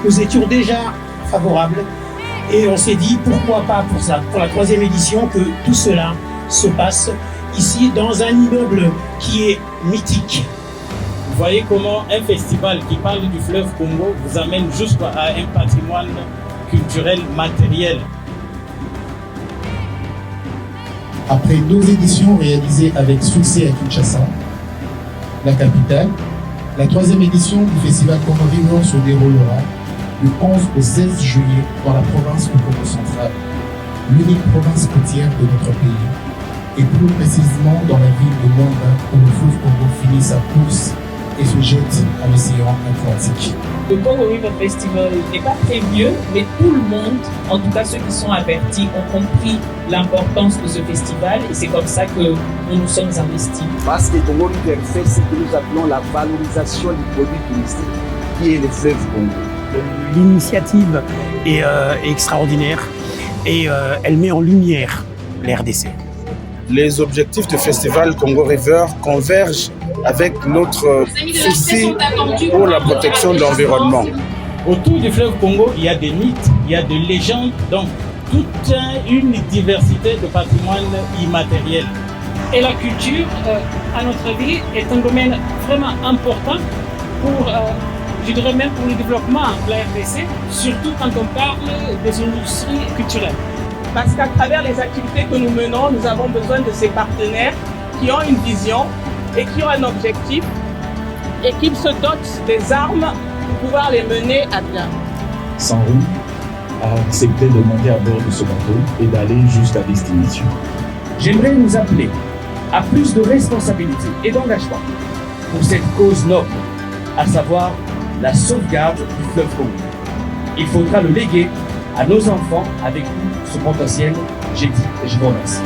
nous étions déjà favorables et on s'est dit pourquoi pas pour la 3e édition que tout cela se passe ici dans un immeuble qui est mythique. Vous voyez comment un festival qui parle du fleuve Congo vous amène jusqu'à un patrimoine culturel matériel. Après 2 éditions réalisées avec succès à Kinshasa, la capitale, la 3e édition du festival Congo River se déroulera du 11 au 16 juillet dans la province du Congo central, l'unique province côtière de notre pays, et plus précisément dans la ville de Luanda où le fleuve Congo finit sa course et se jette à l'océan Atlantique. Le Congo River Festival n'est pas très vieux, mais tout le monde, en tout cas ceux qui sont avertis, ont compris l'importance de ce festival et c'est comme ça que nous nous sommes investis. Parce que Congo River fait ce que nous appelons la valorisation du produit touristique, qui est le fleuve Congo. L'initiative est extraordinaire et elle met en lumière la RDC. Les objectifs du festival Congo River convergent avec notre souci pour la protection de l'environnement. Autour du fleuve Congo, il y a des mythes, il y a des légendes, donc toute une diversité de patrimoine immatériel. Et la culture, à notre avis, est un domaine vraiment important pour, je dirais même pour le développement de la RDC, surtout quand on parle des industries culturelles. Parce qu'à travers les activités que nous menons, nous avons besoin de ces partenaires qui ont une vision et qui ont un objectif et qui se dotent des armes pour pouvoir les mener à bien. Sanru a accepté de monter à bord de ce bateau et d'aller jusqu'à destination. J'aimerais nous appeler à plus de responsabilité et d'engagement pour cette cause noble, à savoir la sauvegarde du fleuve Congo. Il faudra le léguer à nos enfants avec tout ce potentiel. J'ai dit et je vous remercie.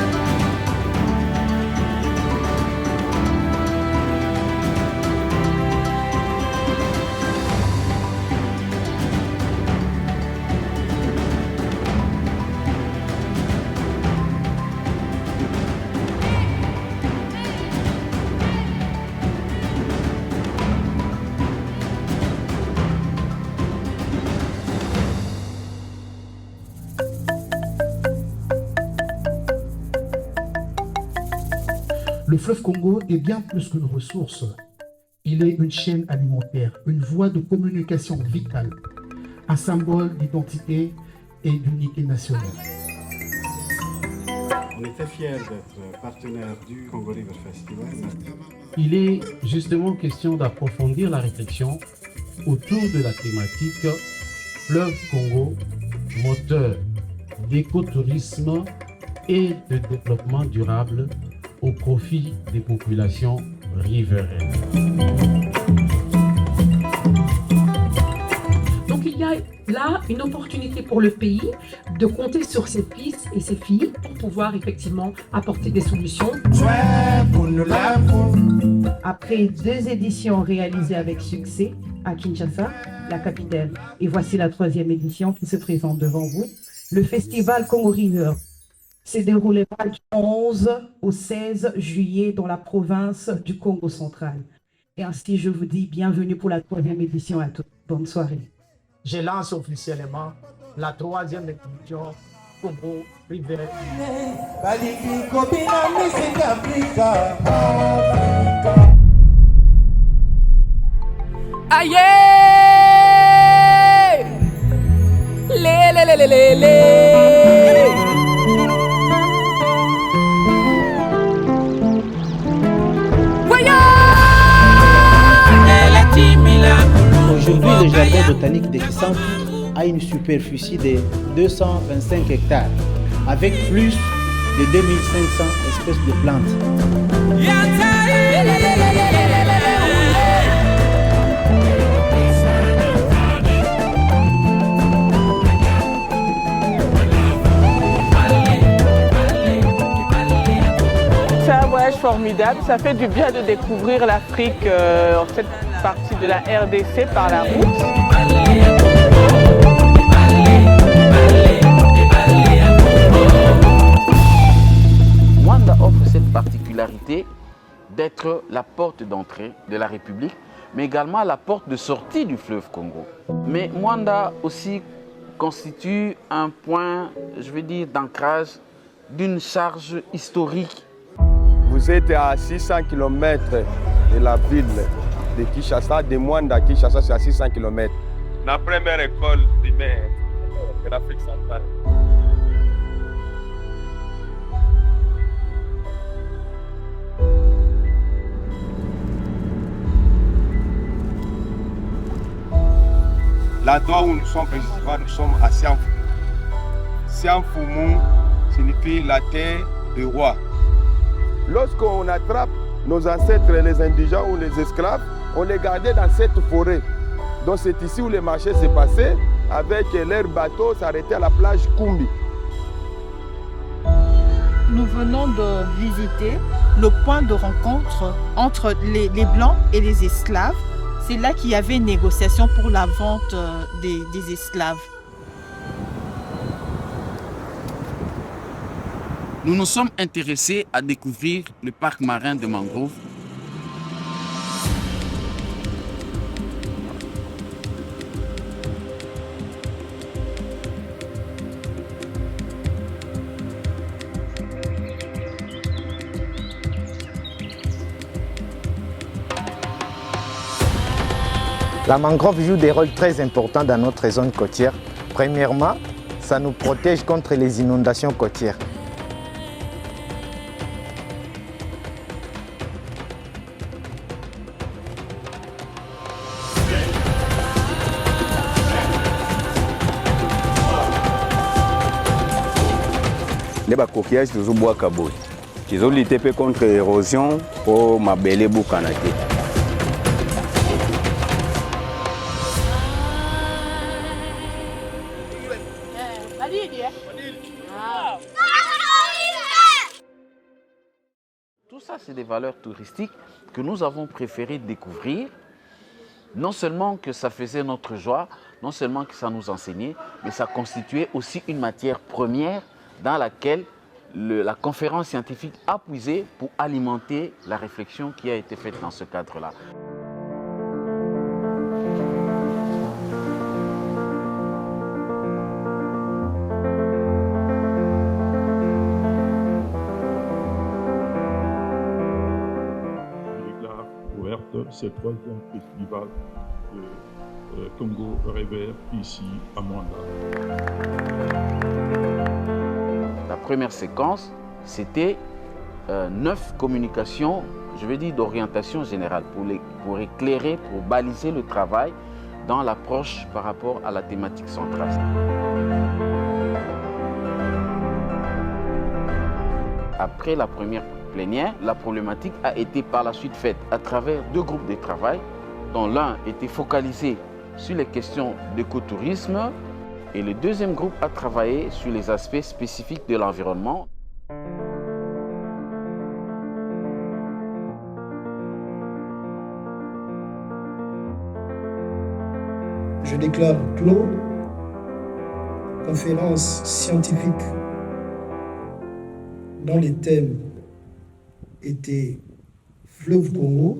Le fleuve Congo est bien plus qu'une ressource. Il est une chaîne alimentaire, une voie de communication vitale, un symbole d'identité et d'unité nationale. On était fiers d'être partenaire du Congo River Festival. Il est justement question d'approfondir la réflexion autour de la thématique Fleuve Congo, moteur d'écotourisme et de développement durable au profit des populations riveraines. Donc il y a là une opportunité pour le pays de compter sur ses fils et ses filles pour pouvoir effectivement apporter des solutions. Après 2 éditions réalisées avec succès à Kinshasa, la capitale, et voici la 3e édition qui se présente devant vous, le festival Congo River s'est déroulé du 11 au 16 juillet dans la province du Congo central. Et ainsi, je vous dis bienvenue pour la 3e édition à tous. Bonne soirée. Je lance officiellement la 3e édition Congo River. Aïe! Les. Aujourd'hui, le jardin botanique de Kissampu a une superficie de 225 hectares, avec plus de 2500 espèces de plantes. C'est un voyage formidable, ça fait du bien de découvrir l'Afrique, cette partie de la RDC par la route. Luanda offre cette particularité d'être la porte d'entrée de la République mais également la porte de sortie du fleuve Congo. Mais Mwanda aussi constitue un point, je veux dire, d'ancrage d'une charge historique. Vous êtes à 600 km de la ville de Kinshasa, de Mwanda. Kinshasa, c'est à 600 km. La première école primaire de l'Afrique centrale. L'endroit où nous sommes précisément, nous sommes à Sianfoumou. Sianfoumou signifie la terre du roi. Lorsqu'on attrape nos ancêtres, les indigents ou les esclaves, on les gardait dans cette forêt. Donc c'est ici où les marchés se passaient, avec leurs bateaux s'arrêtaient à la plage Kumbi. Nous venons de visiter le point de rencontre entre les Blancs et les esclaves. C'est là qu'il y avait une négociation pour la vente des esclaves. Nous nous sommes intéressés à découvrir le parc marin de mangrove. La mangrove joue des rôles très importants dans notre zone côtière. Premièrement, ça nous protège contre les inondations côtières. Les coquillages de Zubois Kaboy, qui ont lutté contre l'érosion pour Mabele Boukanate. Tout ça, c'est des valeurs touristiques que nous avons préféré découvrir. Non seulement que ça faisait notre joie, non seulement que ça nous enseignait, mais ça constituait aussi une matière première dans laquelle la conférence scientifique a puisé pour alimenter la réflexion qui a été faite dans ce cadre-là. C'est le troisième festival de Congo River ici à Mwanda. La première séquence, c'était 9 communications, je veux dire d'orientation générale, pour éclairer, pour baliser le travail dans l'approche par rapport à la thématique centrale. Après la première plénière, la problématique a été par la suite faite à travers 2 groupes de travail, dont l'un était focalisé sur les questions d'écotourisme et le deuxième groupe a travaillé sur les aspects spécifiques de l'environnement. Je déclare clos, conférence scientifique dont les thèmes étaient Fleuve Congo,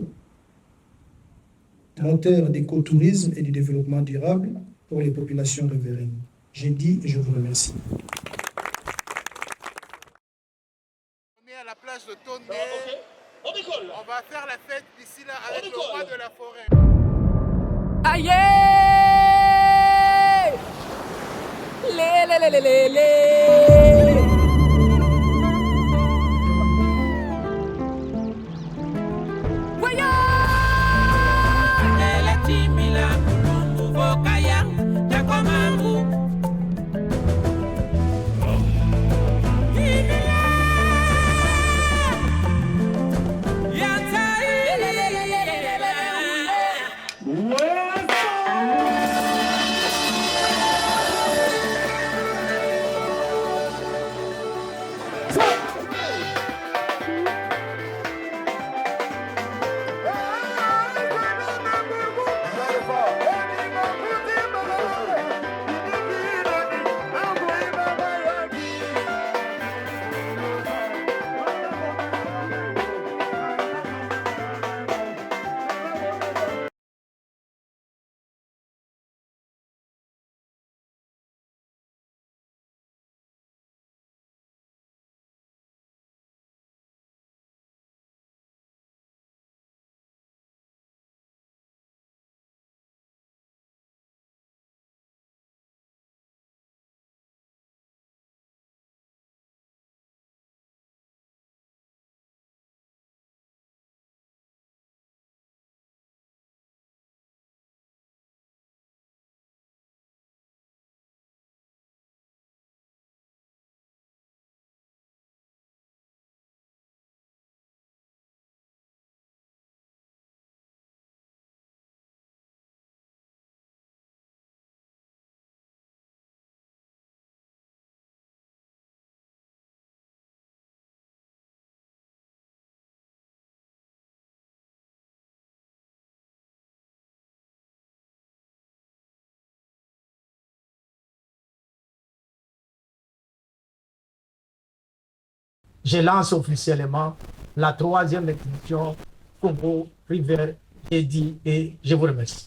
moteur d'écotourisme et du développement durable pour les populations riveraines. J'ai dit et je vous remercie. On est à la plage de Tondé. On décolle. On va faire la fête d'ici là avec le roi de la forêt. Aïe! Les. je lance officiellement la 3e édition Congo River Jeudi et je vous remercie.